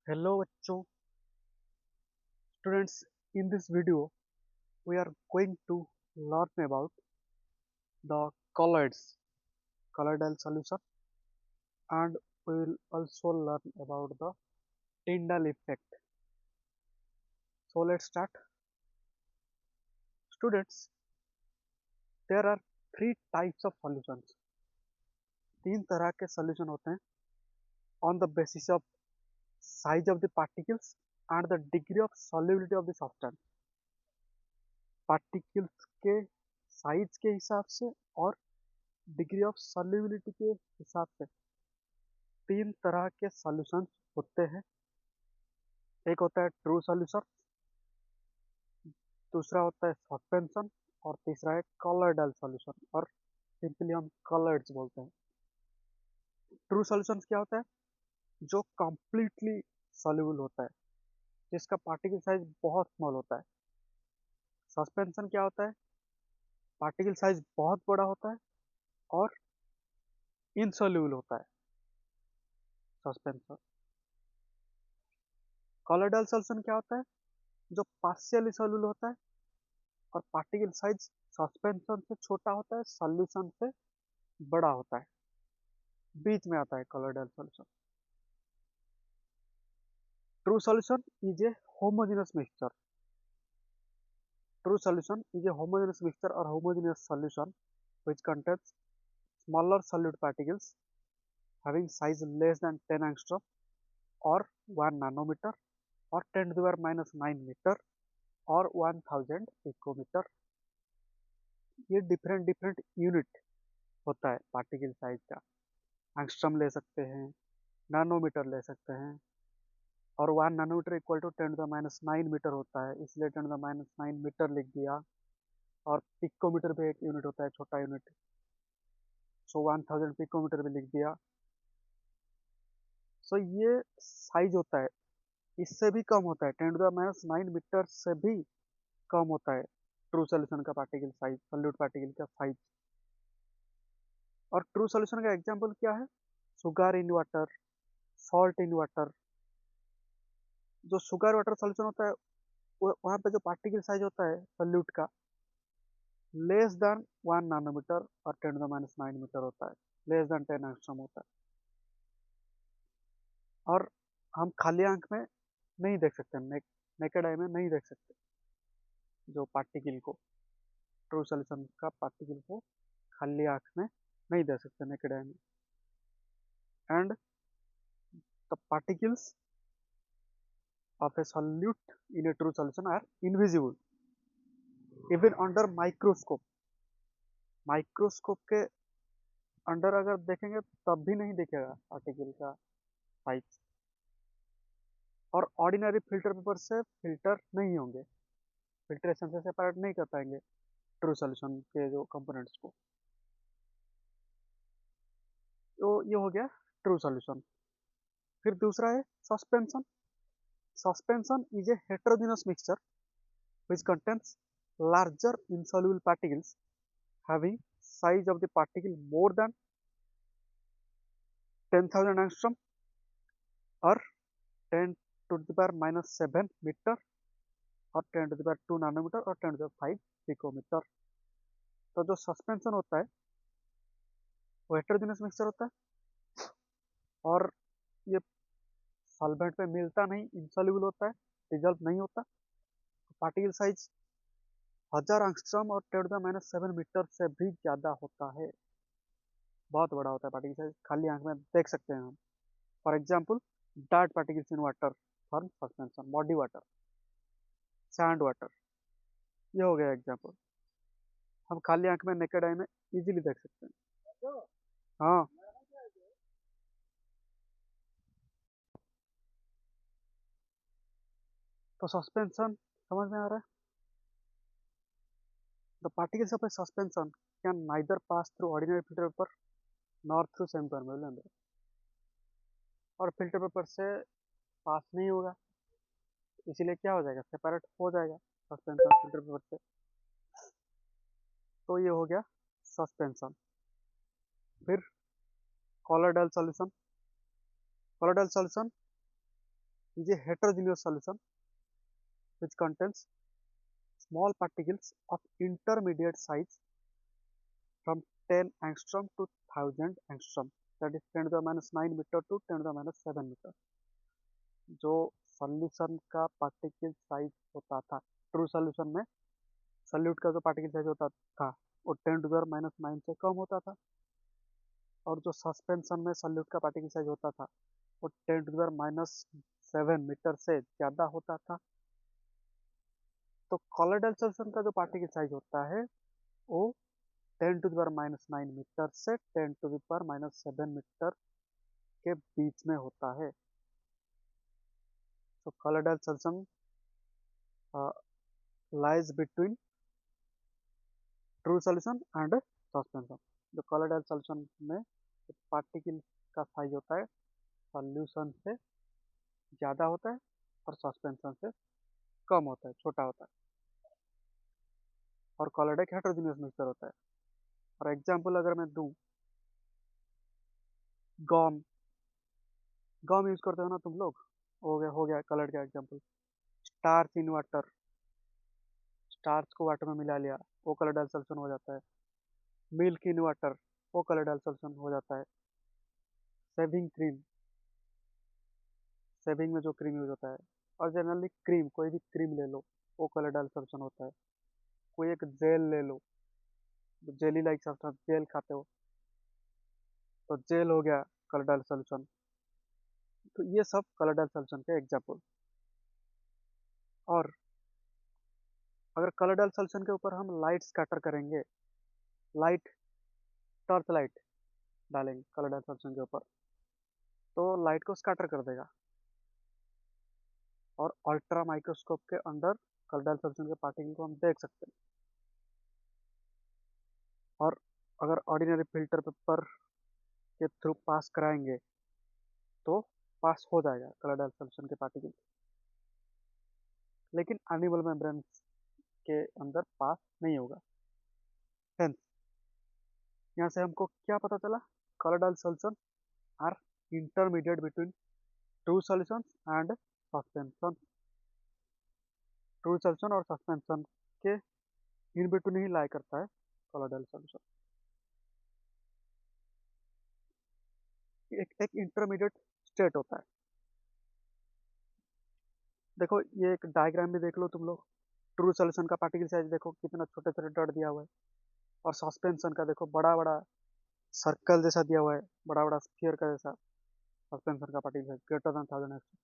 Hello बच्चों, students. In this video, we are going to learn about the colloidal solution, and we will also learn about the Tyndall effect. So let's start. Students, there are three types of solutions. तीन तरह के solution होते हैं on the basis of size of the particles and the degree of solubility of the substance. Particles के size के हिसाब से और डिग्री ऑफ सॉल्युबिलिटी के हिसाब से तीन तरह के सॉल्यूशंस होते हैं। एक होता है ट्रू सॉल्यूशन, दूसरा होता है सस्पेंशन और तीसरा है कॉलॉइडल सॉल्यूशन, और सिंपली हम कॉलॉइड्स बोलते हैं। ट्रू सॉल्यूशन क्या होता है? जो कंप्लीटली सॉल्युबल होता है, जिसका पार्टिकल साइज बहुत स्मॉल होता है। सस्पेंशन क्या होता है? पार्टिकल साइज बहुत बड़ा होता है और इनसॉल्युबल होता है सस्पेंशन। कॉलॉइडल सॉल्यूशन क्या होता है? जो पार्शियली सॉल्युबल होता है और पार्टिकल साइज सस्पेंशन से छोटा होता है, सॉल्यूशन से बड़ा होता है, बीच में आता है colloidal solution. True solution is a homogeneous mixture. True solution is a homogeneous mixture और homogeneous solution which contains smaller solute particles having size less than 10 angstrom or 1 nanometer or 10 to the power minus 9 meter और 1000 picometer। ये different different unit होता है particle size का। Angstrom ले सकते हैं, nanometre ले सकते हैं, और 1 nanometre equal to 10 to the minus 9 metre होता है, इसलिए 10 टू द माइनस 9 मीटर लिख दिया। और पिकोमीटर भी एक यूनिट होता है, छोटा यूनिट, सो 1000 पिकोमीटर भी लिख दिया। सो ये साइज होता है, इससे भी कम होता है, 10 टू द माइनस 9 मीटर से भी कम होता है ट्रू सोल्यूशन का पार्टिकल साइज, सॉल्यूट पार्टिकल का साइज। और ट्रू सोल्यूशन का एग्जांपल क्या है? Sugar in water, salt in water. जो सुगर वाटर सोल्यूशन होता है, वहाँ पे जो पार्टिकल साइज होता है सॉल्यूट का, लेस देन 1 नैनोमीटर और 10 टू द माइनस 9 मीटर होता है, लेस देन 10 एंगस्ट्रॉम होता है। और हम खाली आंख में नहीं देख सकते, नेकेड आई में नहीं देख सकते जो पार्टिकल को, ट्रू सोल्यूशन का पार्टिकल को खाली आंख में नहीं देख सकते नेकेड आई में। And the particles of a solute in a true solution are invisible even under microscope। Microscope के अंडर अगर देखेंगे तब भी नहीं दिखेगा पार्टिकल का साइज, और ऑर्डिनरी फिल्टर पेपर से फिल्टर नहीं होंगे, फिल्ट्रेशन से सेपरेट नहीं कर पाएंगे ट्रू सॉल्यूशन के जो कंपोनेंट्स को। तो ये हो गया ट्रू सॉल्यूशन। फिर दूसरा है suspension. Suspension is a heterogeneous mixture which contains larger insoluble particles having size of the particle more than 10,000 angstrom or 10 to the power minus 7 meter और 10 to the power 2 नैनोमीटर और 10 to the power 5 picometre. तो जो suspension होता है वो heterogeneous mixture होता है, और ये सॉल्वेंट में मिलता नहीं, इंसॉल्युबल होता है, डिजॉल्व नहीं होता। पार्टिकल साइज 1000 एंगस्ट्रॉम और 10 टू द माइनस 7 मीटर से भी ज़्यादा होता है, बहुत बड़ा होता है पार्टिकल साइज, खाली आंख में देख सकते हैं हम। For example, dart particles in water form suspension, body water, sand water, ये हो गया एग्जाम्पल। हम खाली आंख में नेकेड आई में इजीली देख सकते हैं। हाँ, तो सस्पेंशन समझ में आ रहा है? The particles of A suspension can neither pass through ordinary filter paper nor through semi permeable, और फिल्टर पेपर से पास नहीं होगा, इसीलिए क्या हो जाएगा, सेपरेट हो जाएगा सस्पेंशन फिल्टर पेपर से। तो ये हो गया सस्पेंशन। फिर colloidal solution. Colloidal solution is a heterogeneous solution which contains small particles of intermediate size from 10 angstrom to 1000 angstrom, that is 10 to the minus 9 meter to 10 to the minus 7 meter. जो solution का particle size होता था, true solution में solute का जो particle size होता था वो 10 टू द माइनस 9 से कम होता था, और जो सस्पेंशन में सॉल्यूट का पार्टिकल साइज होता था वो 10 टू द माइनस 7 मीटर से ज़्यादा होता था। तो कॉलोइडल सॉल्यूशन का जो पार्टिकल साइज होता है वो 10 to the power minus 9 metre से 10 to the power minus 7 metre के बीच में होता है। तो colloidal solution lies between true solution and suspension. जो कॉलोइडल सॉल्यूशन में पार्टिकल का साइज होता है सॉल्यूशन से ज़्यादा होता है और सस्पेंशन से कम होता है, छोटा होता है, और कॉलोइड एक हेटेरोजेनियस मिक्सचर होता है। और एग्जांपल अगर मैं दूं, गम गम यूज करते हो ना तुम लोग, हो गया कॉलोइड का example. Starch in water, starch को वाटर में मिला लिया, वो कॉलोइडल सॉल्यूशन हो जाता है। मिल्क इन वाटर, वो कॉलोइडल सॉल्यूशन हो जाता है। शेविंग क्रीम, शेविंग में जो क्रीम यूज होता है, और जनरली क्रीम, कोई भी क्रीम ले लो वो कॉलोइडल सॉल्यूशन होता है। कोई एक जेल ले लो, जेली लाइक सब्सटेंस, जेल खाते हो तो जेल हो गया कॉलोइडल सॉल्यूशन। तो ये सब कॉलोइडल सॉल्यूशन के एग्जांपल। और अगर कॉलोइडल सॉल्यूशन के ऊपर हम लाइट स्कैटर करेंगे, लाइट, टॉर्च लाइट डालेंगे कॉलोइडल सॉल्यूशन के ऊपर, तो लाइट को स्कैटर कर देगा, और अल्ट्रा माइक्रोस्कोप के अंदर कॉलोइडल सॉल्यूशन के पार्टिकल को हम देख सकते हैं। और अगर ऑर्डिनरी फिल्टर पेपर के थ्रू पास कराएंगे तो पास हो जाएगा कॉलोइडल सॉल्यूशन के पार्टिकल, लेकिन एनिमल मेम्ब्रेन के अंदर पास नहीं होगा। हेंस यहाँ से हमको क्या पता चला, colloidal solution are intermediate between true solutions and suspension. True solution और सस्पेंशन के इन बिटवीन ही लाई करता है कॉलोइडल सॉल्यूशन। एक इंटरमीडिएट स्टेट होता है। देखो ये एक डायग्राम भी देख लो तुम लोग, ट्रू सॉल्यूशन का पार्टिकल साइज देखो कितना छोटे छोटे डॉट दिया हुआ है, और सस्पेंशन का देखो बड़ा बड़ा सर्कल जैसा दिया हुआ है, बड़ा बड़ा स्फीयर का जैसा सस्पेंशन का पार्टिकल साइज ग्रेटर देन 1000 एक्स।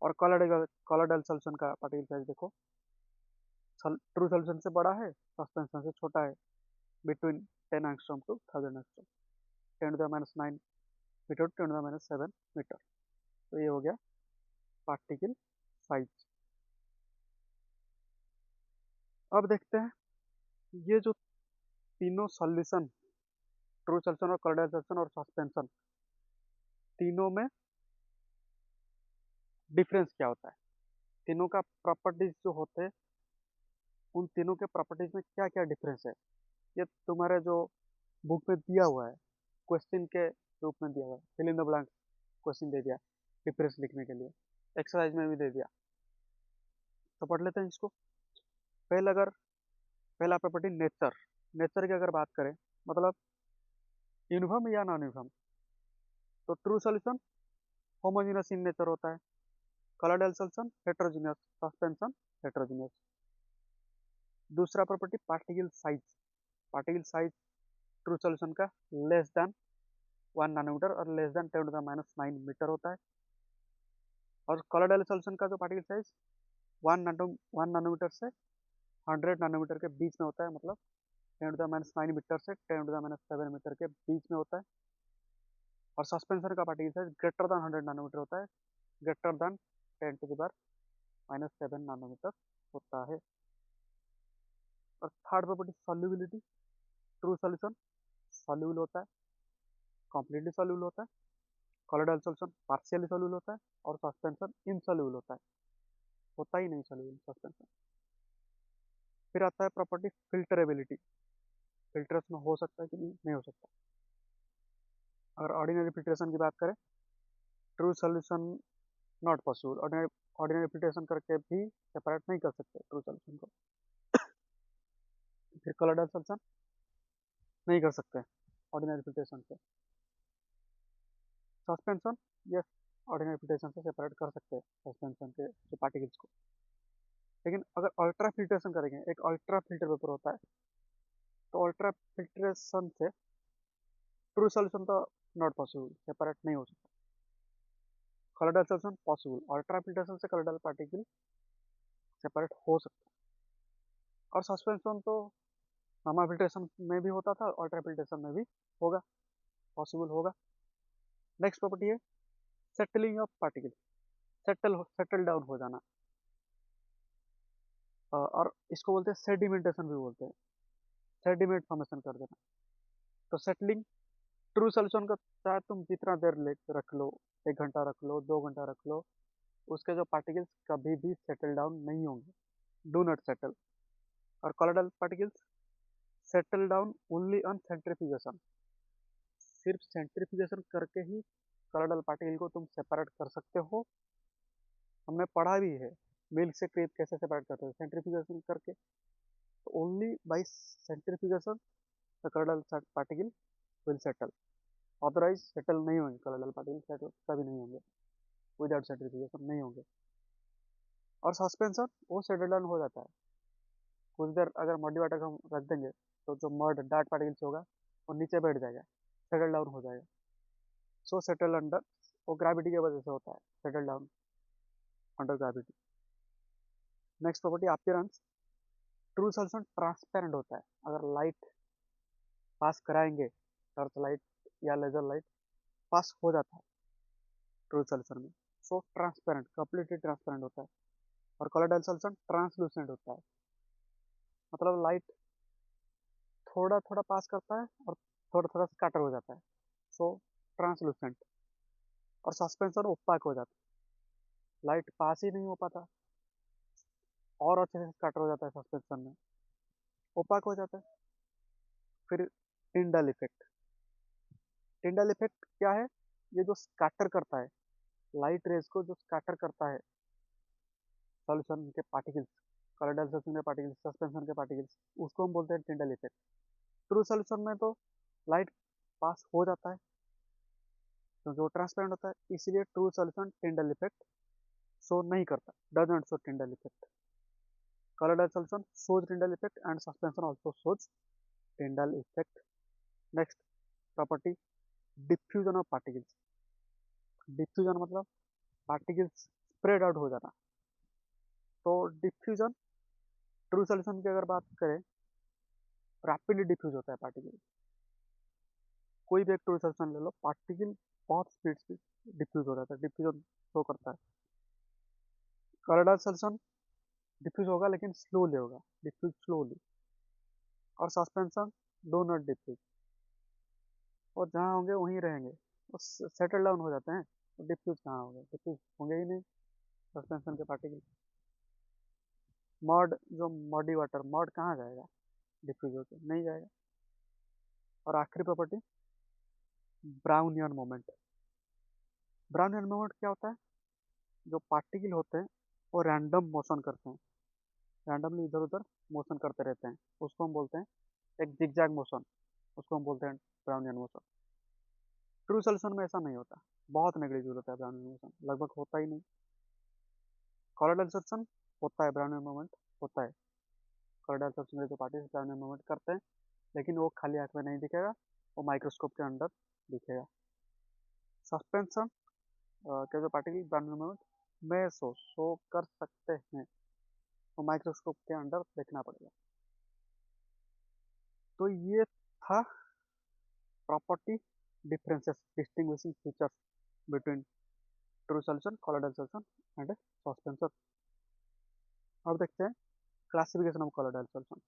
और कॉलोइडल सॉल्यूशन का पार्टिकल साइज देखो, ट्रू सॉल्यूशन से बड़ा है, सस्पेंशन से छोटा है, between 10 angstrom to 1000 angstrom, 10 to the minus 9 metre to 10 to the minus 7 metre. तो ये हो गया पार्टिकल साइज। अब देखते हैं ये जो तीनों सॉल्यूशन, ट्रू सॉल्यूशन और कॉलोइडल सॉल्यूशन और सस्पेंशन, तीनों में डिफरेंस क्या होता है, तीनों का प्रॉपर्टीज जो होते हैं, उन तीनों के प्रॉपर्टीज में क्या क्या डिफरेंस है, ये तुम्हारे जो बुक में दिया हुआ है, क्वेश्चन के रूप में दिया हुआ है, fill in the blank question दे दिया डिफरेंस लिखने के लिए, एक्सरसाइज में भी दे दिया। तो पढ़ लेते हैं इसको। अगर पहला प्रॉपर्टी नेचर, नेचर की अगर बात करें, मतलब यूनिफॉर्म या नॉन यूनिफॉर्म। तो true solution homogeneous in nature होता है, colloidal solution heterogeneous, suspension heterogeneous. दूसरा property particle size, particle size true solution का लेस देन 1 नैनोमीटर और less than 10 to the minus 9 metre होता है, और कॉलोइडल सॉल्यूशन का जो पार्टिकल साइज 1 नैनोमीटर से 100 नैनोमीटर के बीच में होता है, मतलब 10 टू द माइनस 9 मीटर से 10 टू द माइनस 7 मीटर के बीच में होता है। और सस्पेंशन का particle size greater than 100 nanometre होता है, greater than 10 to the power minus 7 nanometre होता है। और third property solubility, true solution soluble होता है, कम्प्लीटली सॉल्यूबल होता है, कॉलोइडल सॉल्यूशन पार्शियली सॉल्यूबल होता है, और सस्पेंशन इनसॉल्यूबल होता ही नहीं सॉल्यूबल सस्पेंशन। फिर आता है प्रॉपर्टी फिल्टरेबिलिटी, फिल्ट्रेशन हो सकता है कि नहीं हो सकता। अगर ऑर्डिनरी फिल्ट्रेशन की बात करें, true solution not possible. Ordinary ordinary filtration करके भी सेपरेट नहीं कर सकते ट्रू सॉल्यूशन को। फिर कॉलोइडल सॉल्यूशन नहीं कर सकते ऑर्डिनरी फिल्ट्रेशन से। सस्पेंशन, यस, ऑर्डिनरी फिल्ट्रेशन से सेपरेट कर सकते हैं सस्पेंशन के जो पार्टिकल्स को। लेकिन अगर अल्ट्रा फिल्ट्रेशन करेंगे, एक अल्ट्रा फिल्टर पेपर होता है, तो अल्ट्रा फिल्ट्रेशन से ट्रू सॉल्यूशन तो नॉट पॉसिबल, सेपरेट नहीं हो सकता। Colloidal solution possible, ultra filtration से कॉलोइडल पार्टिकल सेपरेट हो सकता है। और सस्पेंशन तो गामा फिल्ट्रेशन में भी होता था, अल्ट्रा फिल्ट्रेशन में भी होगा, पॉसिबल होगा। नेक्स्ट प्रॉपर्टी है settling of particle, settle down हो जाना, और इसको बोलते हैं सेडिमेंटेशन भी बोलते हैं, सेडिमेंट फॉर्मेशन कर देना। तो सेटलिंग ट्रू सॉल्यूशन का चाहे तुम जितना देर ले रख लो, 1 घंटा रख लो, 2 घंटा रख लो, उसके जो पार्टिकल्स कभी भी सेटल डाउन नहीं होंगे, डू नॉट सेटल। और colloidal particles settle down only on centrifugation, सिर्फ सेंट्रीफ्यूगेशन करके ही कॉलोइडल पार्टिकल को तुम सेपरेट कर सकते हो। हमने पढ़ा भी है मिल्क से क्रीम कैसे सेपरेट करते हैं, सेंट्रीफ्यूगेशन करके। तो only by centrifugation the colloidal particle will settle, otherwise settle नहीं होंगे कॉलोइडल पार्टिकल, सेटल कभी नहीं होंगे, विदाउट सेंट्रीफ्यूगेशन नहीं होंगे। और सस्पेंशन वो सेटल डाउन हो जाता है, कुछ देर अगर मडी वाटर को हम रख देंगे तो जो मड डार्ट पार्टिकल्स होगा वो नीचे बैठ जाएगा, सेटल डाउन हो जाएगा। सो सेटल अंडर, वो ग्रेविटी की वजह से होता है settle down under gravity. Next property appearance, true solution transparent होता है, अगर लाइट पास कराएंगे, टॉर्च लाइट या लेजर लाइट पास हो जाता है ट्रू सॉल्यूशन में, सो ट्रांसपेरेंट, कंप्लीटली ट्रांसपेरेंट होता है। और कॉलोइडल सॉल्यूशन ट्रांसलूसेंट होता है, मतलब लाइट थोड़ा थोड़ा पास करता है और थोड़ा थोड़ा स्कैटर हो जाता है, सो ट्रांसलूसेंट। और सस्पेंशन ओपाक हो जाता है, लाइट पास ही नहीं हो पाता और अच्छे से स्कैटर हो जाता है सस्पेंशन में, ओपाक हो जाता है। फिर टिंडल इफेक्ट, टिंडल इफेक्ट क्या है, ये जो स्कैटर करता है लाइट रेज को, जो स्कैटर करता है सॉल्यूशन के पार्टिकल्स, कॉलोइडल सॉल्यूशन के पार्टिकल्स, सस्पेंशन के पार्टिकल्स, उसको हम बोलते हैं टिंडल इफेक्ट। ट्रू सॉल्यूशन में तो लाइट पास हो जाता है क्योंकि वो ट्रांसपेरेंट होता है, इसीलिए true solution Tyndall effect show नहीं करता, does not show Tyndall effect. Colloidal solution shows Tyndall effect and suspension also shows Tyndall effect. Next property diffusion of particles, diffusion मतलब पार्टिकल्स स्प्रेड आउट हो जाना। तो diffusion true solution की अगर बात करें, रैपिडली डिफ्यूज होता है पार्टिकल, कोई भी एक ट्रू सॉल्यूशन ले लो, पार्टिकल बहुत स्पीड से डिफ्यूज हो जाता है, डिफ्यूजन शो करता है। कॉलोइडल सॉल्यूशन डिफ्यूज होगा लेकिन स्लोली होगा, डिफ्यूज स्लोली। और सस्पेंशन डो नॉट डिफ्यूज, और जहाँ होंगे वहीं रहेंगे, वो सेटल डाउन हो जाते हैं, तो डिफ्यूज कहाँ होंगे, डिफ्यूज होंगे ही नहीं सस्पेंशन के पार्टिकल। मॉड, जो मॉडी वाटर, मॉड कहाँ जाएगा डिफ्यूज होकर, नहीं जाएगा। और आखिरी property Brownian moment, Brownian moment क्या होता है, जो पार्टिकल होते हैं वो रैंडम मोशन करते हैं, रैंडमली इधर उधर मोशन करते रहते हैं, उसको हम बोलते हैं एक जिगजैग मोशन, उसको हम बोलते हैं ब्राउनियन मोशन। ट्रू सोल्यूशन में ऐसा नहीं होता, बहुत नेग्लिजिबल होता है ब्राउनियन मोशन, लगभग होता ही नहीं। कॉलोइडल सॉल्यूशन होता है ब्राउनियन मोमेंट, होता है कॉलोइडल सॉल्यूशन में जो पार्टिकल्स ब्राउनियन मोमेंट करते हैं, लेकिन वो खाली आंख में नहीं दिखेगा, वो माइक्रोस्कोप के अंदर दिखेगा। सस्पेंशन के जो पार्टिकल ब्राउनियन मोमेंट में शो कर सकते हैं, तो माइक्रोस्कोप के अंदर देखना पड़ेगा। तो ये था property differences, distinguishing features between true solution, colloidal solution and suspension. अब देखते हैं क्लासिफिकेशन ऑफ कॉलोइडल सॉल्यूशन।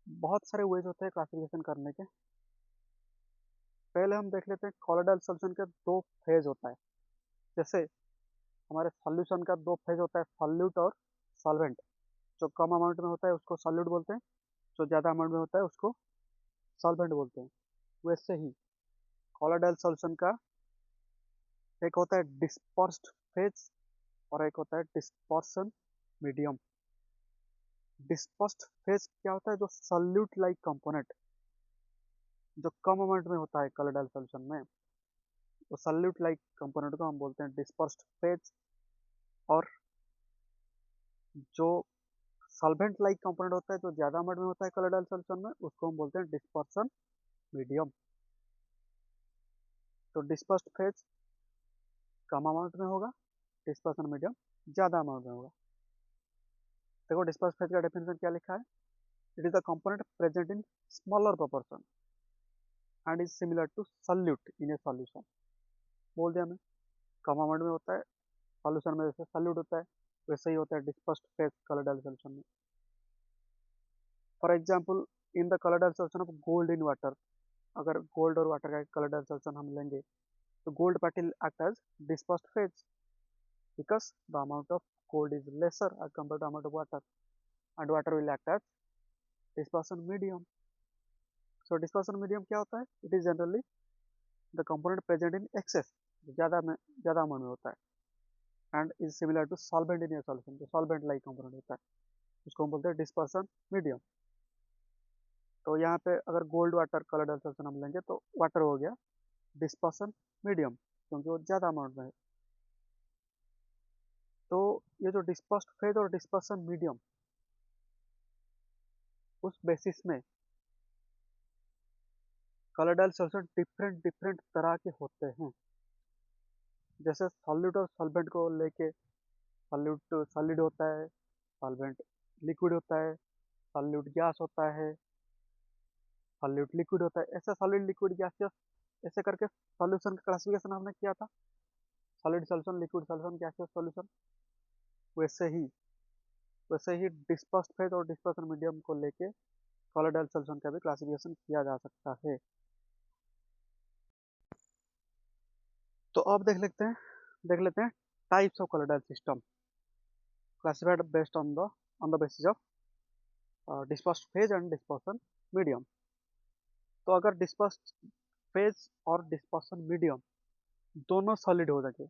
बहुत सारे वेज होते हैं क्लासिफिकेशन करने के। पहले हम देख लेते हैं कॉलोइडल सॉल्यूशन के दो फेज होता है, जैसे हमारे सॉल्यूशन का दो फेज होता है, सॉल्यूट और सॉल्वेंट। जो कम अमाउंट में होता है उसको सॉल्यूट बोलते हैं, जो ज़्यादा अमाउंट में होता है उसको सॉल्वेंट बोलते हैं। वैसे ही कॉलोइडल सॉल्यूशन का एक होता है डिस्पर्स्ड फेज और एक होता है डिस्पर्सन मीडियम। डिस्पर्स्ड फेज क्या होता है? जो सॉल्यूट लाइक कंपोनेंट जो कम अमाउंट में होता है कलर सॉल्यूशन में, तो सॉल्यूट लाइक कंपोनेंट को हम बोलते हैं डिस्पर्स्ड फेज। और जो सॉल्वेंट लाइक कंपोनेंट होता है जो ज्यादा अमाउंट में होता है कलर सॉल्यूशन में, उसको हम बोलते हैं डिस्पर्सन मीडियम। तो डिस्पर्स्ड फेज कम अमाउंट में होगा, डिस्पर्सन मीडियम ज्यादा अमाउंट में होगा। देखो डिस्पर्स फेज का डेफिनेशन क्या लिखा है? It is the component present in smaller proportion and is similar to solute in a solution. बोल दिया मैं, कम अमाउंट में होता है सॉल्यूशन में, जैसे सॉल्यूट होता है वैसे ही होता है डिस्पर्स्ड फेज कलर सॉल्यूशन में। For example, in the colour solution of gold in water, अगर गोल्ड और वाटर का कलर सॉल्यूशन हम लेंगे तो gold particle act as dispersed phase because the amount of gold is lesser as compared to amount of water, and water will act as dispersion medium. So dispersion medium क्या होता है? It is generally the component present in excess, ज़्यादा amount में होता है, and is similar to solvent in a solution, जो solvent like component होता है उसको हम बोलते हैं dispersion medium। तो यहाँ पे अगर गोल्ड वाटर कलर सॉल्यूशन हम लेंगे तो वाटर हो गया डिस्पर्सन मीडियम क्योंकि वो ज़्यादा अमाउंट में है। तो ये जो डिस्पर्स्ड फेज और डिस्पर्सन मीडियम, उस बेसिस में कलर सॉल्यूशन डिफरेंट डिफरेंट तरह के होते हैं। जैसे सॉल्यूट और सॉल्वेंट को लेके, सॉल्यूट सॉलिड होता है, सॉल्वेंट लिक्विड होता है, सॉल्यूट गैस होता है, सॉल्यूट लिक्विड होता है, ऐसे सॉलिड लिक्विड गैसियस ऐसे करके सॉल्यूशन का क्लासिफिकेशन हमने किया था, solid solution, liquid solution, gaseous solution. वैसे ही वैसे ही डिस्पर्स्ड फेज और डिस्पर्सन मीडियम को लेके कॉलोइडल सॉल्यूशन का भी क्लासिफिकेशन किया जा सकता है। तो अब देख लेते हैं types of colloidal system classified based on the basis of dispersed phase and dispersion medium। तो अगर डिस्पर्स्ड फेज और डिस्पर्सन मीडियम दोनों सॉलिड हो सके,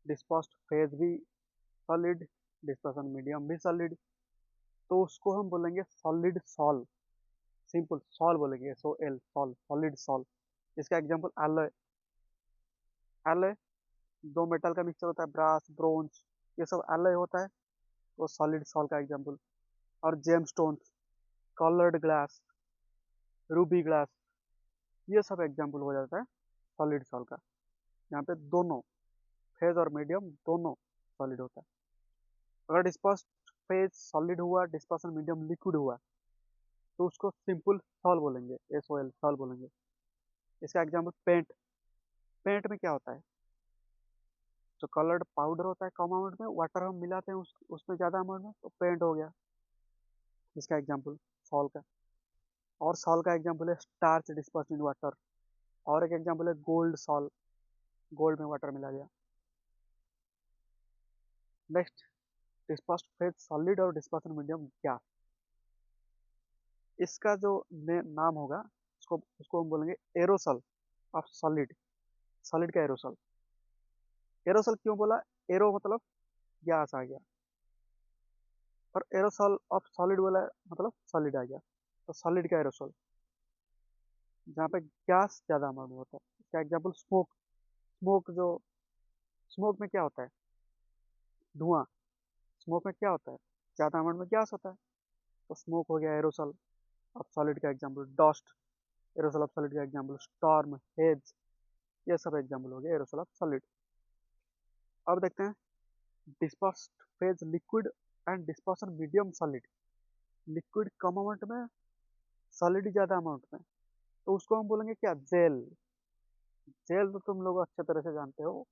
डिस्पर्स्ड फेज भी सॉलिड, डिस्पर्सन मीडियम भी सॉलिड, तो उसको हम बोलेंगे सॉलिड सॉल, सिंपल सॉल बोलेंगे, SOL सॉल, सॉलिड सॉल। इसका एग्जांपल एलॉय, एलॉय दो मेटल का मिक्सचर होता है, ब्रास ब्रोंज, ये सब एलॉय होता है, वो सॉलिड सॉल का एग्जांपल। और gemstones, coloured glass, ruby glass, ये सब एग्जांपल हो जाता है सॉलिड सॉल का। यहाँ पे दोनों फेज और मीडियम दोनों सॉलिड होता है। अगर डिस्पर्स फेज सॉलिड हुआ, डिस्पर्सन मीडियम लिक्विड हुआ, तो उसको सिंपल सॉल बोलेंगे, SOL सॉल बोलेंगे। इसका एग्जांपल पेंट, पेंट में क्या होता है? जो कलर्ड पाउडर होता है कम अमाउंट में, वाटर हम मिलाते हैं उसमें ज़्यादा अमाउंट में, तो पेंट हो गया इसका एग्जांपल सॉल का। और सॉल का एग्जांपल है स्टार्च डिस्पर्स इन वाटर, और एक एग्जांपल है गोल्ड सॉल, गोल्ड में वाटर मिला गया। नेक्स्ट, डिस्पर्स्ड फेज सॉलिड और डिस्पर्सन मीडियम गैस। इसका जो नाम होगा उसको हम बोलेंगे एरोसल ऑफ सॉलिड, सॉलिड का एरोसल। एरोसल क्यों बोला? एरो मतलब गैस आ गया, और एरोसल ऑफ सॉलिड बोला मतलब सॉलिड आ गया, तो सॉलिड का एरोसल जहाँ पे गैस ज़्यादा अमाउंट में होता है। इसका एग्जाम्पल स्मोक, स्मोक जो स्मोक में क्या होता है? धुआं। स्मोक में क्या होता है? ज़्यादा अमाउंट में गैस होता है, तो स्मोक हो गया एरोसल ऑफ सॉलिड का एग्जाम्पल। डस्ट, एरोसल ऑफ सॉलिड का एग्जाम्पल। स्टॉर्म, हेज, ये सब एग्जाम्पल हो गया एरोसल ऑफ सॉलिड। अब देखते हैं dispersed phase liquid and dispersion medium solid. Liquid come amount में, सॉलिड ज़्यादा अमाउंट में, तो उसको हम बोलेंगे क्या? जेल। जेल तो तुम लोग अच्छे तरह से जानते हो,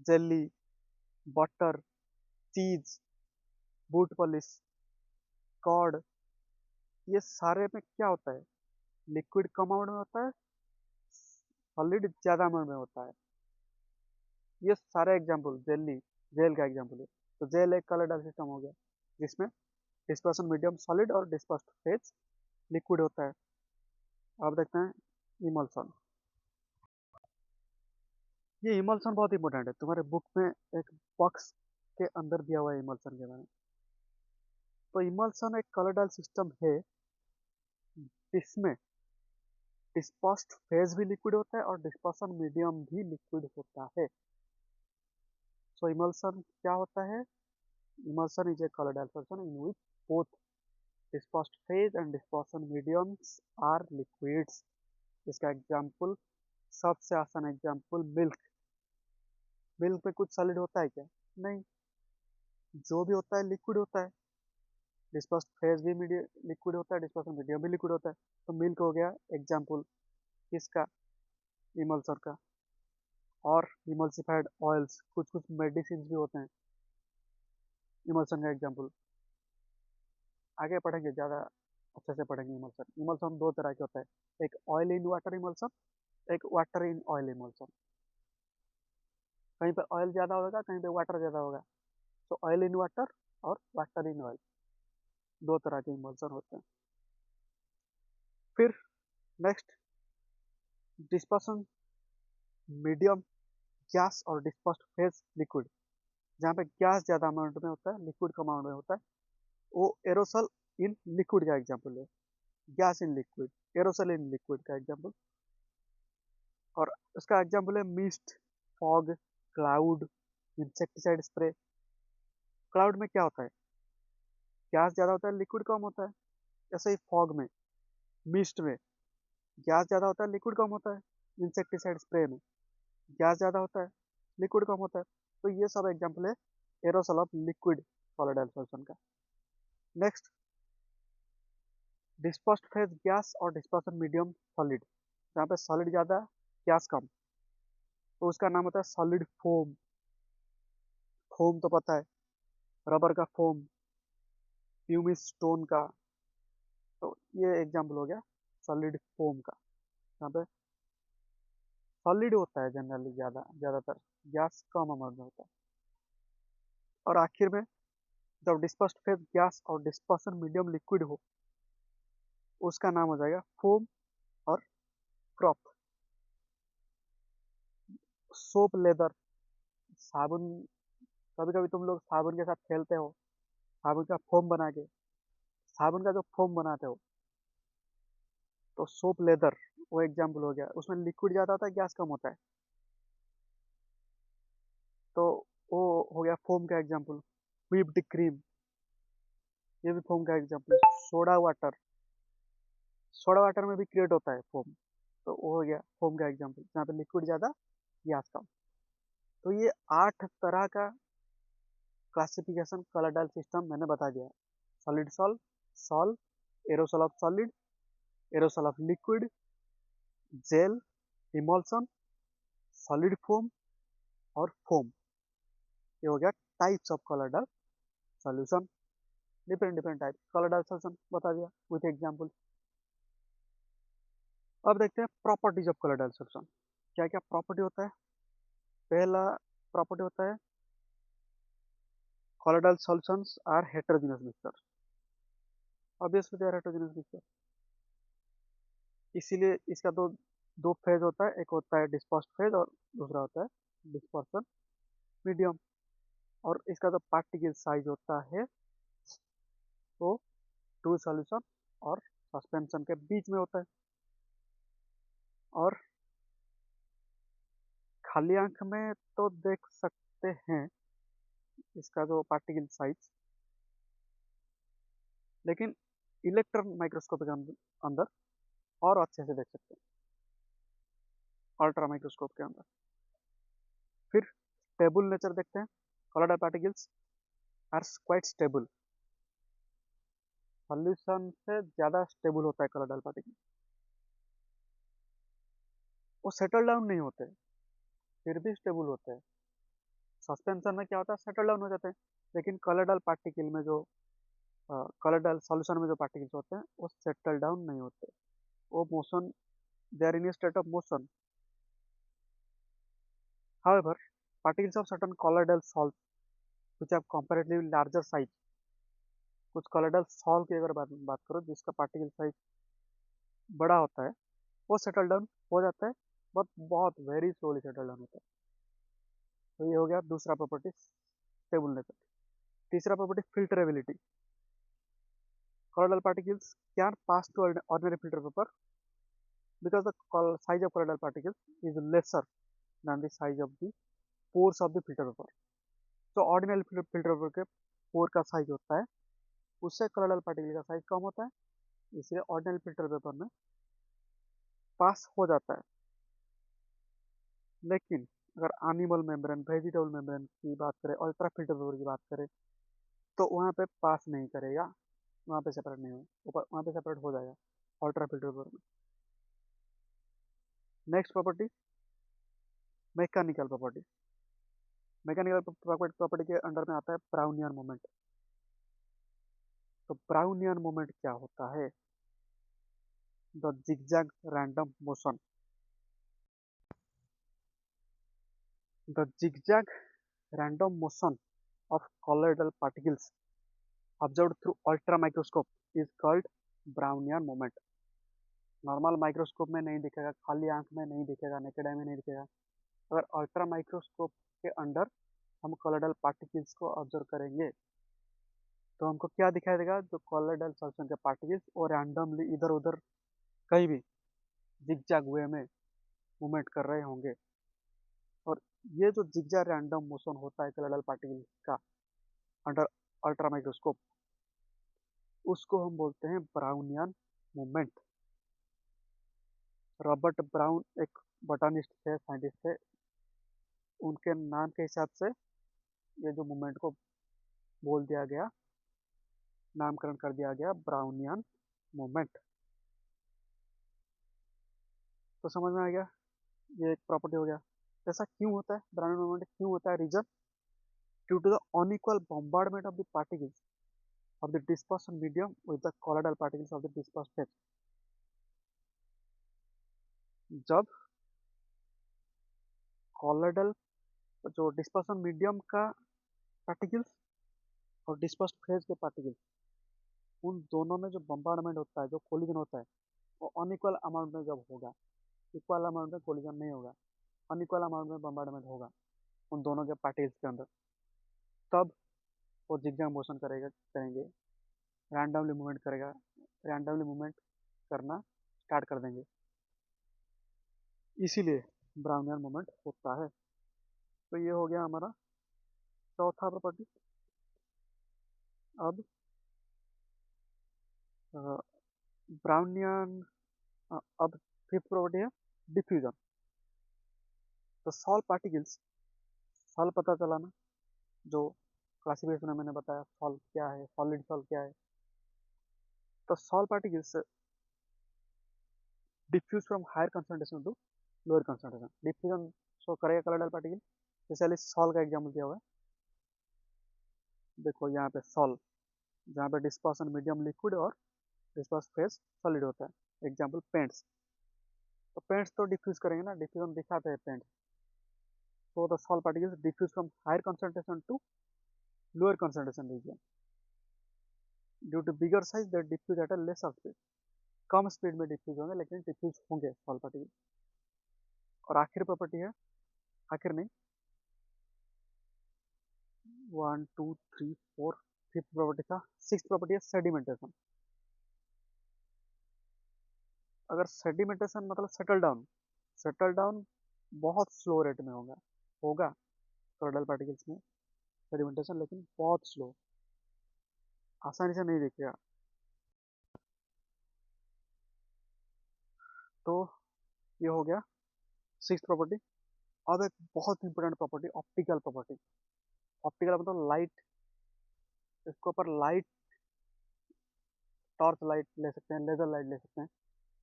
जेली, बटर, चीज, बूट पॉलिश, कॉर्ड, ये सारे में क्या होता है? लिक्विड कम अमाउंट में होता है, सॉलिड ज़्यादा अमाउंट में होता है। ये सारे एग्जाम्पल जेली, जेल का एग्जाम्पल है। तो जेल एक कलर सिस्टम हो गया जिसमें डिस्पर्सन मीडियम सॉलिड और डिस्पर्स्ड फेज लिक्विड होता है। अब देखते हैं इमल्सन। ये इमल्सन बहुत इंपॉर्टेंट है, तुम्हारे बुक में एक बॉक्स के अंदर दिया हुआ है इमल्सन के बारे में। तो इमल्सन एक कलर सिस्टम है जिसमें डिस्पर्स्ड फेज भी लिक्विड होता है और डिस्पर्सन मीडियम भी लिक्विड होता है। सो इमल्सन क्या होता है? Emulsion is a coloidal solution in which both dispersed phase and dispersion mediums are liquids. इसका एग्जाम्पल, सबसे आसान एग्जाम्पल मिल्क। मिल्क में कुछ सॉलिड होता है क्या? नहीं, जो भी होता है लिक्विड होता है। डिस्पर्स्ड फेज भी लिक्विड होता है, डिस्पर्सन मीडियम भी लिक्विड होता है। तो मिल्क हो गया एग्जाम्पल किसका? इमल्सर का। और इमल्सिफाइड ऑयल्स, कुछ कुछ मेडिसिन भी होते हैं, इमल्सन का एग्जाम्पल। आगे पढ़ेंगे, ज़्यादा अच्छे से पढ़ेंगे। इमल्सन इमल्सन दो तरह के होता है, एक ऑयल इन वाटर इमल्सन, एक वाटर इन ऑयल इमल्सन। कहीं पे ऑयल ज़्यादा होगा, कहीं पे वाटर ज़्यादा होगा। तो ऑयल इन वाटर और वाटर इन ऑयल, दो तरह के इमल्सन होते हैं। फिर नेक्स्ट, डिस्पर्सन मीडियम गैस और डिस्पर्स्ड फेज लिक्विड। जहाँ पे गैस ज़्यादा अमाउंट में होता है, लिक्विड कम अमाउंट में होता है, वो एरोसल इन लिक्विड का एग्जाम्पल है। Gas in liquid, एरोसल in liquid का एग्जाम्पल। और उसका एग्जाम्पल है mist, fog, cloud, insecticide spray. Cloud में क्या होता है? गैस ज़्यादा होता है, लिक्विड कम होता है। ऐसे ही फॉग में, मिस्ट में गैस ज़्यादा होता है, लिक्विड कम होता है। इंसेक्टिसाइड स्प्रे में गैस ज़्यादा होता है, लिक्विड कम होता है। तो ये सब एग्जाम्पल है एरोसल ऑफ लिक्विड सॉलिड सॉल्यूशन का। नेक्स्ट, डिस्पर्स्ड फेज गैस और डिस्पर्सन मीडियम सॉलिड। जहाँ पे सॉलिड ज़्यादा, गैस कम, तो उसका नाम होता है सॉलिड फोम। फोम तो पता है, रबर का फोम, प्यूमिस स्टोन का। तो ये एग्जाम्पल हो गया सॉलिड फोम का, जहाँ पे सॉलिड होता है जनरली ज़्यादातर, गैस कम अमाउंट में होता है। और आखिर में, जब डिस्पर्स्ड फेज गैस और डिस्पर्सन मीडियम लिक्विड हो, उसका नाम हो जाएगा फोम और फ्रॉथ। सोप, लेदर, साबुन, कभी कभी तुम लोग साबुन के साथ खेलते हो, साबुन का फोम बना के, साबुन का जो फोम बनाते हो, तो सोप, लेदर वो एग्जाम्पल हो गया। उसमें लिक्विड ज़्यादा होता है, गैस कम होता है, तो वो हो गया फोम का एग्जाम्पल। व्हिप्ड क्रीम, ये भी फोम का example. Soda water, soda water में भी क्रिएट होता है फोम, तो वो हो गया फोम का एग्जाम्पल, जहाँ पे लिक्विड ज़्यादा, गैस कम। तो ये 8 तरह का क्लासिफिकेशन कलर सिस्टम मैंने बता दिया। Solid sol, sol, aerosol of solid, aerosol of liquid, gel, emulsion, solid foam और फोम। ये हो गया types of colour solution. Different different type colour solution बता दिया विथ एग्जाम्पल। अब देखते हैं प्रॉपर्टीज ऑफ कलर सॉल्यूशन। क्या क्या प्रॉपर्टी होता है? पहला प्रॉपर्टी होता है colour solutions are heterogeneous mixture. Obviously they are heterogeneous mixture, इसीलिए इसका दो फेज होता है, एक होता है डिस्पर्स्ड फेज और दूसरा होता है डिस्पर्सन मीडियम। और इसका जो पार्टिकल साइज होता है वो ट्रू सॉल्यूशन और सस्पेंशन के बीच में होता है। और खाली आंख में तो देख सकते हैं इसका जो पार्टिकल साइज, लेकिन इलेक्ट्रॉन माइक्रोस्कोप के अंदर और अच्छे से देख सकते हैं, अल्ट्रा माइक्रोस्कोप के अंदर। फिर स्टेबल नेचर देखते हैं। Colour particles are quite stable, solution से ज़्यादा स्टेबल होता है कलर पार्टिकल। वो सेटल डाउन नहीं होते, फिर भी स्टेबल होते हैं। सस्पेंशन में क्या होता है, सेटल डाउन हो जाते हैं। लेकिन कलर पार्टिकल में जो कलर सॉल्यूशन में जो पार्टिकल्स होते हैं वो सेटल डाउन नहीं होते, वो motion, they are in a state of motion. However, particles of certain colloidal salts which have comparatively larger size, कुछ colloidal salt की अगर बात करो जिसका पार्टिकल साइज बड़ा होता है, वो सेटल डाउन हो जाता है, बट बहुत वेरी स्लोली सेटल डाउन होता है। तो ये हो गया दूसरा प्रॉपर्टी, स्टेबल नेचर। तीसरा property, फिल्टरेबिलिटी। colloidal particles can pass to ordinary filter paper because the size of colloidal particles is lesser than the size of the pores of the filter paper. तो ordinary filter paper के पोर का size होता है, उससे colloidal particle का size कम होता है, इसलिए ऑर्डिनरी फिल्टर पेपर में पास हो जाता है। लेकिन अगर एनिमल मेम्ब्रेन, वेजिटेबल मेम्ब्रेन की बात करें, अल्ट्रा फिल्टर पेपर की बात करें, तो वहाँ पे पास नहीं करेगा, वहाँ पे सेपरेट नहीं होगा, वहाँ पे सेपरेट हो जाएगा अल्ट्रा फिल्टर पेपर में। Next property, mechanical property. Mechanical property के अंडर में आता है ब्राउनियन मोमेंट। तो ब्राउनियन मोमेंट क्या होता है? The zigzag random motion. The zigzag random motion of colloidal particles observed through ultra microscope is called Brownian moment. Normal microscope में नहीं दिखेगा, खाली आंख में नहीं दिखेगा, नेकेड आई में नहीं दिखेगा। अगर अल्ट्रा माइक्रोस्कोप के अंडर हम कॉलोइडल पार्टिकल्स को ऑब्जर्व करेंगे तो हमको क्या दिखाई देगा? जो कॉलोइडल सॉल्यूशन के पार्टिकल्स और रैंडमली इधर उधर कहीं भी जिगजैग वे में मूवमेंट कर रहे होंगे। और ये जो जिगजैग रैंडम मोशन होता है कॉलोइडल पार्टिकल का अंडर अल्ट्रा माइक्रोस्कोप, उसको हम बोलते हैं ब्राउनियन मूवमेंट। रॉबर्ट ब्राउन एक बॉटनिस्ट थे, साइंटिस्ट थे, उनके नाम के हिसाब से ये जो मूवमेंट को बोल दिया गया, नामकरण कर दिया गया ब्राउनियन मूवमेंट। तो समझ में आ गया, ये एक प्रॉपर्टी हो गया। ऐसा क्यों होता है, ब्राउनियन मूवमेंट क्यों होता है? Reason, due to the unequal bombardment of the particles of the dispersion medium with the colloidal particles of the disperse phase. जब कॉलोइडल जो डिस्पर्सन मीडियम का पार्टिकल्स और डिस्पर्स फेज के पार्टिकल्स, उन दोनों में जो बम्बार्डमेंट होता है, जो कोलिजन होता है, वो अनइक्वल अमाउंट में जब होगा, इक्वल अमाउंट में कोलिजन नहीं होगा, अनइक्वल अमाउंट में बम्बार्डमेंट होगा उन दोनों के पार्टिकल्स के अंदर, तब वो जिगजैग मोशन करेंगे, रैंडमली मूवमेंट करेगा, रैंडमली मूवमेंट करना स्टार्ट कर देंगे, इसीलिए ब्राउनियन मूवमेंट होता है। तो ये हो गया हमारा चौथा प्रॉपर्टी। अब ब्राउनियन, अब फिफ्थ प्रॉपर्टी है डिफ्यूजन। तो सॉल्व पार्टिकल्स, सॉल्व पता चला ना, जो क्लासिफिकेशन में मैंने बताया सॉल्व क्या है, सॉलिड सॉल्व क्या है। तो sol particles diffuse from higher concentration to lower concentration, diffusion show करेगा कॉलोइडल पार्टिकल। जैसे सॉल्व का एग्जाम्पल दिया हुआ है, देखो यहाँ पे सॉल्व, जहाँ पे डिस्पर्सन मीडियम लिक्विड और डिस्पर्स फेज सॉलिड होता है। एग्जाम्पल पेंट्स, तो पेंट्स तो डिफ्यूज करेंगे ना, डिफ्यूजन दिखाते हैं पेंट्स। तो the sol particles diffuse from higher concentration to lower concentration region due to bigger size that diffuse at a lesser speed. Come speed में डिफ्यूज होंगे लेकिन डिफ्यूज होंगे सॉल्व पार्टिकल। और आखिर प्रॉपर्टी है, आखिर नहीं, 1 2 3 4, फिफ्थ प्रॉपर्टी था। सिक्स प्रॉपर्टी है सेडिमेंटेशन। अगर सेडिमेंटेशन मतलब सेटल डाउन, सेटल डाउन बहुत स्लो रेट में होगा, होगा कॉलोइडल पार्टिकल्स में सेडिमेंटेशन, लेकिन बहुत स्लो, आसानी से नहीं दिखेगा। तो ये हो गया सिक्स प्रॉपर्टी। अब एक बहुत important property, optical property. Optical मतलब लाइट, इसके ऊपर लाइट, टॉर्च लाइट ले सकते हैं, लेजर लाइट ले सकते हैं,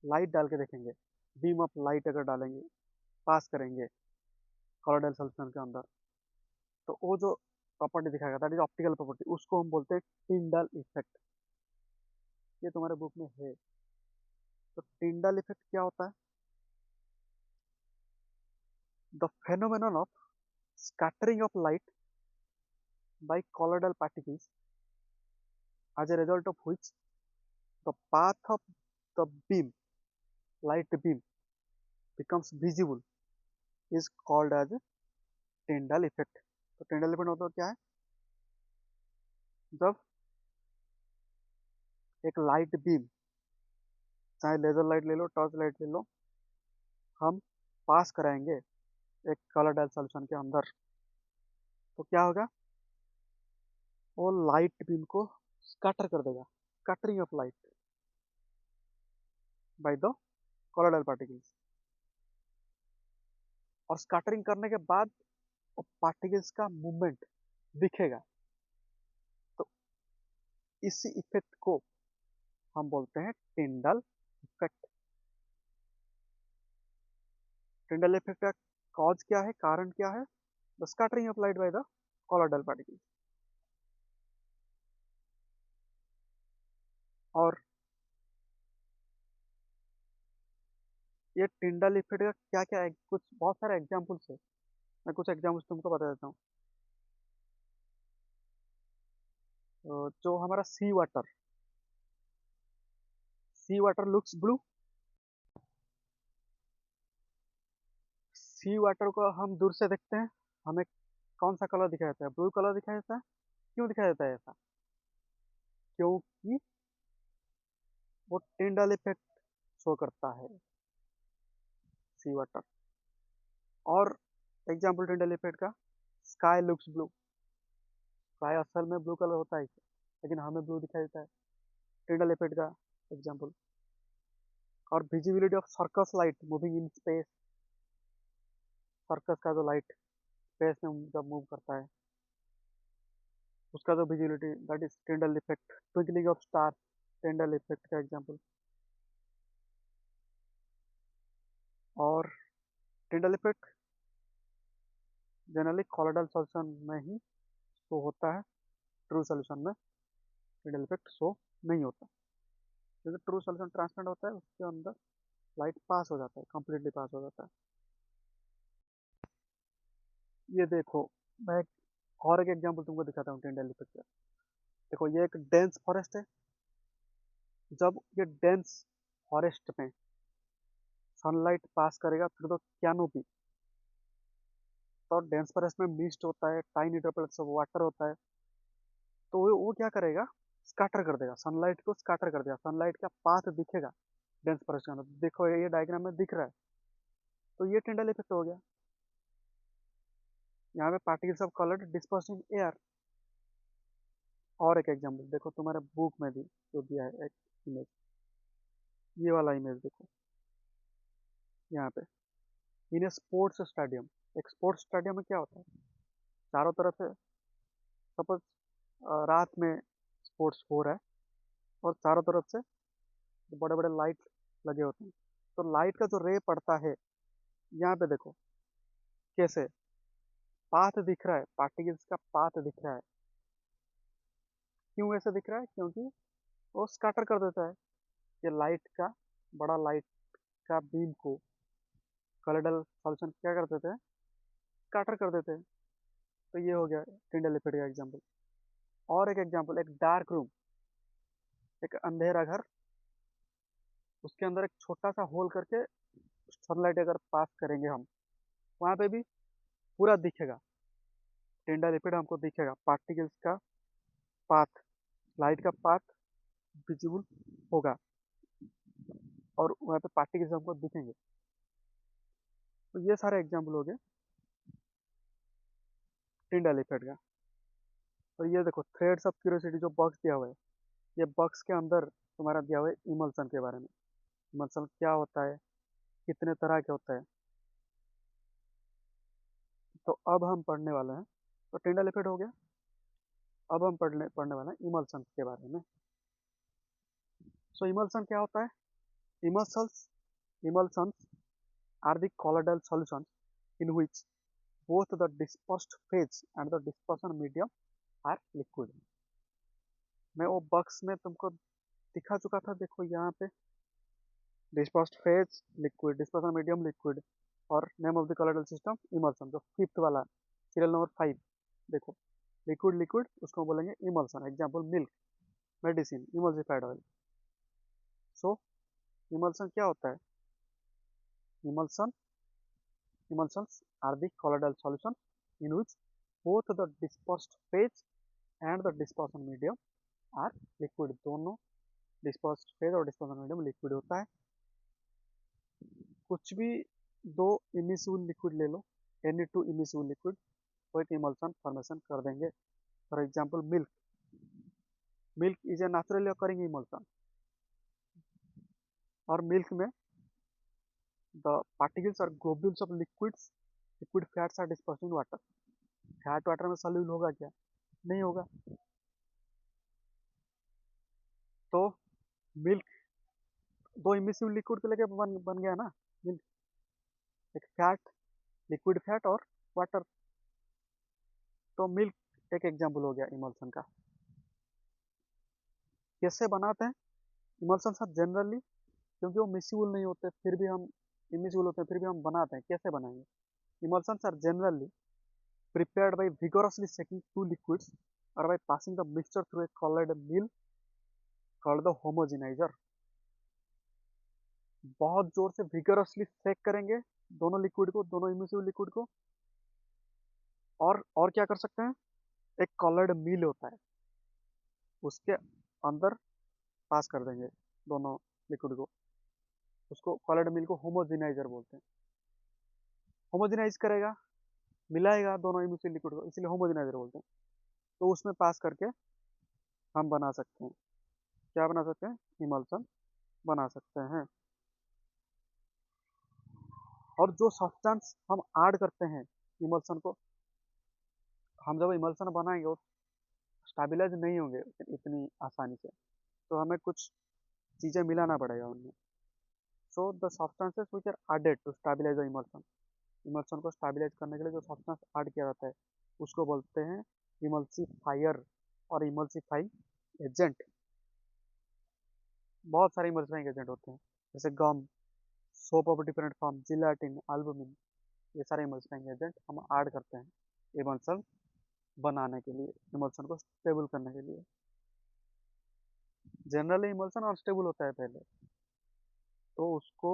लाइट डाल के देखेंगे, बीम ऑफ लाइट अगर डालेंगे, पास करेंगे कॉलोइडल सॉल्यूशन के अंदर, तो वो जो प्रॉपर्टी दिखाएगा दैट इज ऑप्टिकल प्रॉपर्टी, उसको हम बोलते हैं टिंडल इफेक्ट। ये तुम्हारे बुक में है। तो टिंडल इफेक्ट क्या होता है? The phenomenon of scattering of light by colloidal particles, as a result of which the path of the beam, light beam, becomes visible, is called as Tyndall effect. तो Tyndall effect मतलब क्या है, जब एक light beam, चाहे laser light ले लो, torch light ले लो, हम पास कराएंगे एक कलर डायल सॉल्यूशन के अंदर, तो क्या होगा, वो लाइट बीम को स्कैटर कर देगा, scattering of light by the colour dial particles. और स्कैटरिंग करने के बाद वो पार्टिकल्स का मूवमेंट दिखेगा। तो इसी इफेक्ट को हम बोलते हैं टिंडल इफेक्ट। टिंडल इफेक्ट का कॉज क्या है, कारण क्या है, the scattering of light by the colloidal particles. और ये टिंडल इफेक्ट का क्या क्या है, कुछ बहुत सारे एग्जांपल्स है, मैं कुछ एग्जांपल्स तुमको बता देता हूँ। जो हमारा सी वाटर लुक्स ब्लू। सी वाटर को हम दूर से देखते हैं, हमें कौन सा कलर दिखाई देता है, ब्लू कलर दिखाई देता है। क्यों दिखाई देता है ऐसा, क्योंकि वो टिंडल इफेक्ट शो करता है सी वाटर। और एग्जाम्पल टिंडल इफेक्ट का, स्काई लुक्स ब्लू। स्काई असल में ब्लू कलर होता है लेकिन हमें ब्लू दिखाई देता है, टिंडल इफेक्ट का एग्जाम्पल। और visibility of circus light moving in space, circus का जो लाइट स्पेस में जब मूव करता है उसका जो visibility, that is Tyndall effect. Twinkling of star, Tyndall effect का एग्जाम्पल। और Tyndall effect generally colloidal solution में ही शो होता है, ट्रू सॉल्यूशन में टिंडल इफेक्ट शो नहीं होता, क्योंकि ट्रू सॉल्यूशन ट्रांसपेरेंट होता है, उसके अंदर लाइट पास हो जाता है, कंप्लीटली पास हो जाता है। ये देखो, मैं और एक एग्जांपल तुमको दिखाता हूँ टिंडल इफेक्ट का। देखो ये एक डेंस फॉरेस्ट है, जब ये डेंस फॉरेस्ट में सनलाइट पास करेगा थ्रू द कैनोपी, तो डेंस फॉरेस्ट में मिस्ट होता है, टाइनी ड्रॉपलेट्स ऑफ वाटर होता है, तो वो क्या करेगा, स्कैटर कर देगा, सनलाइट को स्कैटर कर देगा, सनलाइट का पाथ दिखेगा डेंस फॉरेस्ट के अंदर। देखो ये डायग्राम में दिख रहा है, तो ये टिंडल इफेक्ट हो गया। यहाँ पे particles of colour disperse in air. और एक एग्जांपल देखो, तुम्हारे बुक में भी जो दिया है एक इमेज, ये वाला इमेज देखो यहाँ पे। इन ए स्पोर्ट्स स्टेडियम, एक स्पोर्ट्स स्टेडियम में क्या होता है, चारों तरफ से सपोज रात में स्पोर्ट्स हो रहा है और चारों तरफ से बड़े बड़े लाइट लगे होते हैं, तो लाइट का जो रे पड़ता है यहाँ पे देखो कैसे पाथ दिख रहा है, पार्टिकल्स का पाथ दिख रहा है। क्यों ऐसे दिख रहा है, क्योंकि वो स्कैटर कर देता है, ये लाइट का, बड़ा लाइट का बीम को कलरडल सॉल्यूशन क्या कर देते हैं, स्कैटर कर देते हैं। तो ये हो गया टिंडल इफेक्ट का एग्जांपल। और एक एग्जांपल, एक डार्क रूम, एक अंधेरा घर, उसके अंदर एक छोटा सा होल करके सनलाइट अगर पास करेंगे हम, वहाँ पे भी पूरा दिखेगा, टिंडल इफेक्ट हमको दिखेगा, पार्टिकल्स का पाथ, लाइट का पाथ विजिबल होगा और वहाँ पे पार्टिकल्स हमको दिखेंगे। तो ये सारे एग्जाम्पल हो गए टिंडल इफेक्ट का। और ये देखो थ्रेड्स ऑफ क्यूरियोसिटी जो बॉक्स दिया हुआ है, ये बॉक्स के अंदर तुम्हारा दिया हुआ है इमल्सन के बारे में। इमल्सन क्या होता है, कितने तरह के होता है, तो अब हम पढ़ने वाले हैं। तो टिंडल इफेक्ट हो गया, अब हम पढ़ने वाले हैं इमल्सन के बारे में। सो इमल्सन क्या होता है, इमल्सन्स इमल्सन्स are the colloidal solutions in which both the dispersed phase and the dispersion medium are liquid। मैं वो बॉक्स में तुमको दिखा चुका था, देखो यहाँ पे dispersed phase liquid, dispersion medium liquid, और name of the colloidal system emulsion, जो फिफ्थ वाला सीरियल नंबर 5। देखो लिक्विड लिक्विड उसको बोलेंगे emulsion, example milk, medicine, emulsified oil. So emulsion क्या होता है, emulsion emulsions are the colloidal solution in which both the dispersed phase and the dispersion medium are liquid. दोनों dispersed phase और dispersion medium liquid होता है. कुछ भी दो immiscible liquid ले लो, any two immiscible liquid, वो एक emulsion formation कर देंगे. For example, milk. Milk is a naturally occurring emulsion. और milk में the particles or globules of liquid fats are dispersed in water. Fat water में soluble होगा क्या? नहीं होगा. तो मिल्क दो इमिसिबल लिक्विड को लेके बन गया ना मिल्क. एक फैट, लिक्विड फैट और वाटर. तो मिल्क एक एग्जांपल हो गया इमल्सन का. कैसे बनाते हैं इमल्सन सर? जनरली क्योंकि वो मिसिबल नहीं होते फिर भी हम इमिसिबल होते हैं फिर भी हम बनाते हैं. कैसे बनाएंगे? Emulsion are generally prepared by vigorously shaking two liquids or by passing the mixture through a colored mill called the homogenizer. बहुत जोर से vigorously शेक करेंगे दोनों लिक्विड को, दोनों इमिसिबल लिक्विड को. और क्या कर सकते हैं? एक कॉलर्ड मिल होता है, उसके अंदर पास कर देंगे दोनों लिक्विड को. उसको कॉलर्ड मिल को होमोजेनाइजर बोलते हैं. होमोजेनाइज करेगा, मिलाएगा दोनों इमिसिबल लिक्विड को, इसलिए होमोजेनाइजर बोलते हैं. तो उसमें पास करके हम बना सकते हैं. क्या बना सकते हैं? इमल्सन बना सकते हैं. और जो सब्सटेंस हम ऐड करते हैं इमल्सन को, हम जब इमल्सन बनाएंगे वो स्टेबलाइज नहीं होंगे इतनी आसानी से, तो हमें कुछ चीज़ें मिलाना पड़ेगा उनमें. So the substances which are added to stabilise the emulsion. Emulsion को स्टेबलाइज करने के लिए जो सब्सटेंस ऐड किया जाता है उसको बोलते हैं इमल्सीफायर और इमल्सीफाइंग एजेंट. बहुत सारे इमल्सीफाइंग एजेंट होते हैं जैसे gum, soap of different form, gelatin, albumin. ये सारे इमल्सीफाइंग एजेंट हम ऐड करते हैं इमल्सन बनाने के लिए, इमल्सन को स्टेबल करने के लिए. जनरली इमल्सन अनस्टेबल होता है पहले, तो उसको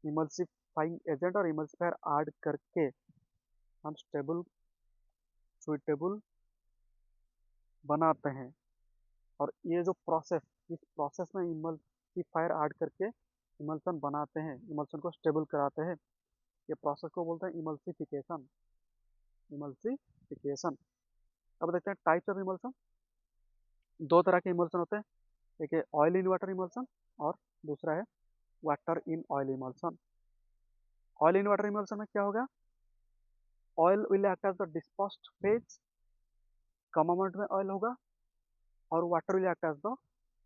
इमल्सीफाइंग एजेंट और इमल्सीफायर ऐड करके हम स्टेबल सुइटेबल बनाते हैं. और ये जो प्रोसेस, इस प्रोसेस में इमल्सीफायर ऐड करके इमल्सन बनाते हैं, इमल्सन को स्टेबल कराते हैं, ये प्रोसेस को बोलते हैं इमल्सिफिकेशन. इमल्सिफिकेशन. अब देखते हैं टाइप्स ऑफ इमल्सन. दो तरह के इमल्सन होते हैं, एक है ऑयल इन वाटर इमल्सन और दूसरा है water in oil emulsion. Oil in water emulsion में क्या होगा? Oil will act as the dispersed phase, कम अमाउंट में ऑयल होगा, और water will act as the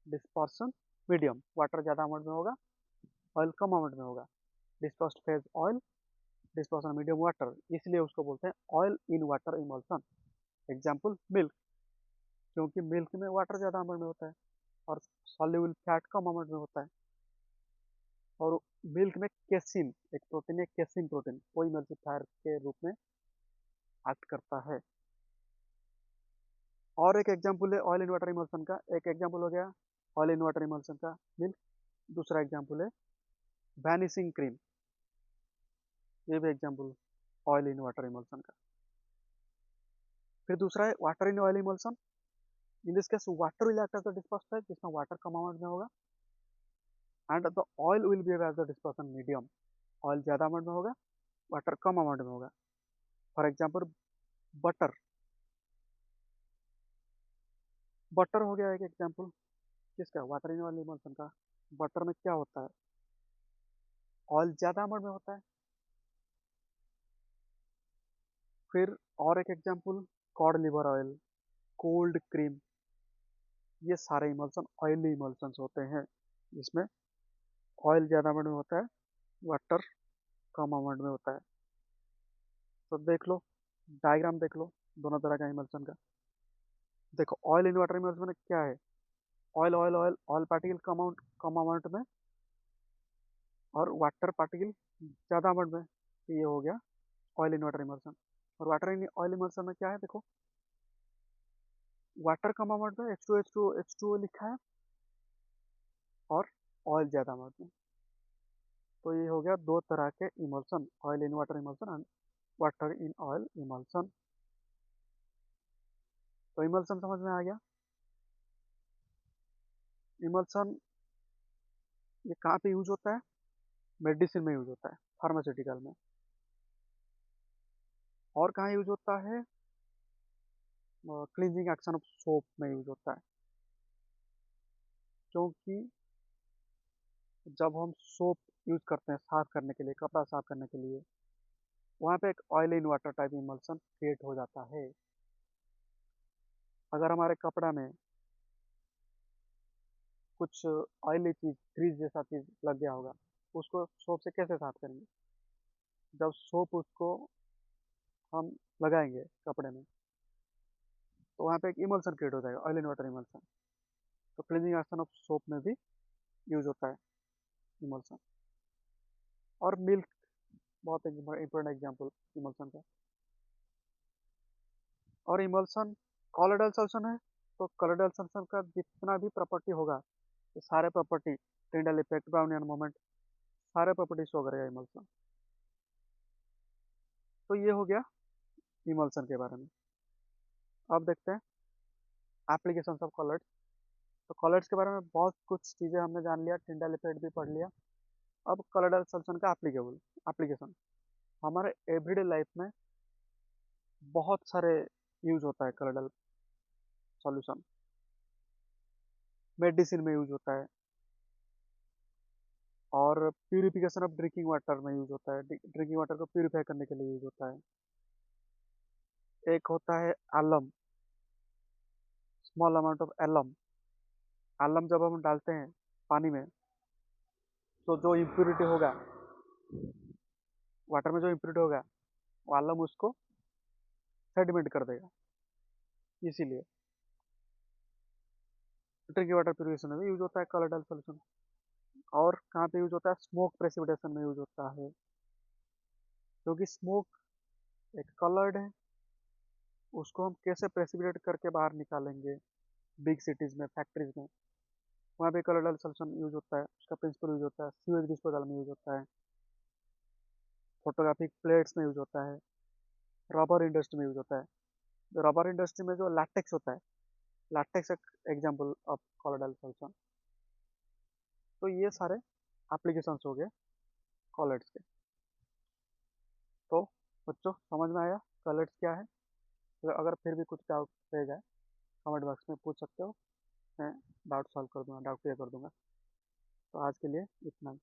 dispersion medium. Water ज़्यादा अमाउंट में होगा, ऑयल कम अमाउंट में होगा. Dispersed phase oil, dispersion medium water, इसलिए उसको बोलते हैं oil in water emulsion. Example milk, क्योंकि मिल्क में वाटर ज़्यादा अमाउंट में होता है और सॉल्युबल फैट कम अमाउंट में होता है. और मिल्क में केसिन, एक प्रोटीन है केसिन प्रोटीन, वो इमल्सीफायर के रूप में एक्ट करता है. और एक एग्जाम्पल है ऑयल इन वाटर इमल्सन का. एक एग्जाम्पल हो गया ऑयल इन वाटर इमल्सन का मिल्क. दूसरा एग्जाम्पल है वैनिशिंग क्रीम, ये भी example oil in water emulsion का. फिर दूसरा है water in oil emulsion. In this case water will act as the dispersed phase, जिसमें वाटर कम अमाउंट में होगा, and the oil will behave as the dispersion medium. Oil ज़्यादा amount में होगा, वाटर कम अमाउंट में होगा. For example butter. बटर हो गया एक एग्जाम्पल किसका? वाटर इन ऑयल इमल्सन का. बटर में क्या होता है? ऑयल ज़्यादा अमाउंट में होता है. फिर और एक example cod liver oil, cold cream, ये सारे इमल्सन ऑयली इमल्सन्स होते हैं जिसमें ऑयल ज़्यादा अमाउंट में होता है, वाटर कम अमाउंट में होता है. तो देख लो, डायग्राम देख लो दोनों तरह का इमल्सन का. देखो ऑयल इन वाटर इमल्सन में क्या है? Oil oil oil oil particle कम अमाउंट में और वाटर पार्टिकल ज़्यादा अमाउंट में. तो ये हो गया ऑयल इन वाटर इमल्सन. और वाटर इन ऑयल इमल्सन में क्या है? देखो वाटर कम अमाउंट में H2O लिखा है और ऑयल ज़्यादा अमाउंट में. तो ये हो गया दो तरह के emulsion, oil in water emulsion and water in oil emulsion. तो इमल्सन समझ में आ गया। इमल्सन ये कहाँ पे यूज होता है? मेडिसिन में यूज होता है, फार्मास्यूटिकल में। और कहाँ यूज होता है? क्लींजिंग एक्शन ऑफ सोप में यूज होता है। क्योंकि जब हम सोप यूज करते हैं साफ करने के लिए, कपड़ा साफ करने के लिए, वहाँ पे एक oil in water type emulsion create हो जाता है। अगर हमारे कपड़ा में कुछ ऑयली चीज, ग्रीस जैसा चीज लग गया होगा, उसको सोप से कैसे साफ करेंगे? जब सोप उसको हम लगाएंगे कपड़े में, तो वहाँ पे एक इमल्सन क्रिएट हो जाएगा, ऑयल इन वाटर इमल्सन। तो क्लीनिंग एक्शन ऑफ सोप में भी यूज होता है इमल्सन। और मिल्क बहुत इंपॉर्टेंट एग्जाम्पल इमल्सन का। और इमल्सन कॉलोइडल सॉल्यूशन है, तो कॉलोइडल सॉल्यूशन का जितना भी प्रॉपर्टी होगा, ये सारे property, Tyndall effect, Brownian moment, सारे प्रॉपर्टी शो करेगा इमल्सन। तो ये हो गया इमल्सन के बारे में। अब देखते हैं एप्लीकेशन ऑफ कॉलोइड्स। तो कॉलोइड्स के बारे में बहुत कुछ चीज़ें हमने जान लिया, टिंडल इफेक्ट भी पढ़ लिया। अब कॉलोइडल सॉल्यूशन का एप्लीकेशन हमारे एवरीडे लाइफ में बहुत सारे यूज होता है कॉलोइडल सॉल्यूशन। मेडिसिन में यूज होता है, और प्यूरिफिकेशन ऑफ ड्रिंकिंग वाटर में यूज होता है, ड्रिंकिंग वाटर को प्यूरिफाई करने के लिए यूज होता है। एक होता है alum, small amount of alum. Alum जब हम डालते हैं पानी में, तो जो इम्प्यूरिटी होगा वाटर में, जो इम्प्यूरिटी होगा, वो एलम उसको सेडिमेंट कर देगा। इसीलिए ड्रिंकिंग वाटर प्यूरिफिकेशन में भी यूज होता है कॉलोइडल सॉल्यूशन। और कहाँ पे यूज होता है? स्मोक प्रेसिपिटेशन में यूज होता है। क्योंकि स्मोक एक कलर्ड है, उसको हम कैसे प्रेसिपिटेट करके बाहर निकालेंगे बिग सिटीज में, फैक्ट्रीज में, वहाँ पे कलर्डल सॉल्यूशन यूज होता है। उसका प्रिंसिपल यूज होता है, सीवेज डिस्पोजल में यूज होता है, फोटोग्राफिक प्लेट्स में यूज होता है, रबर इंडस्ट्री में यूज होता है। रबर इंडस्ट्री में जो लैटेक्स होता है, लैटेक्स एक एग्जाम्पल ऑफ कॉलोइडल सॉल्यूशन। तो ये सारे एप्लीकेशंस हो गए कॉलोइड्स के। तो बच्चों समझ में आया कॉलोइड्स क्या है? तो अगर फिर भी कुछ डाउट रह जाए, कमेंट बॉक्स में पूछ सकते हो, मैं डाउट सॉल्व कर दूंगा, डाउट क्लियर कर दूंगा। तो आज के लिए इतना ही।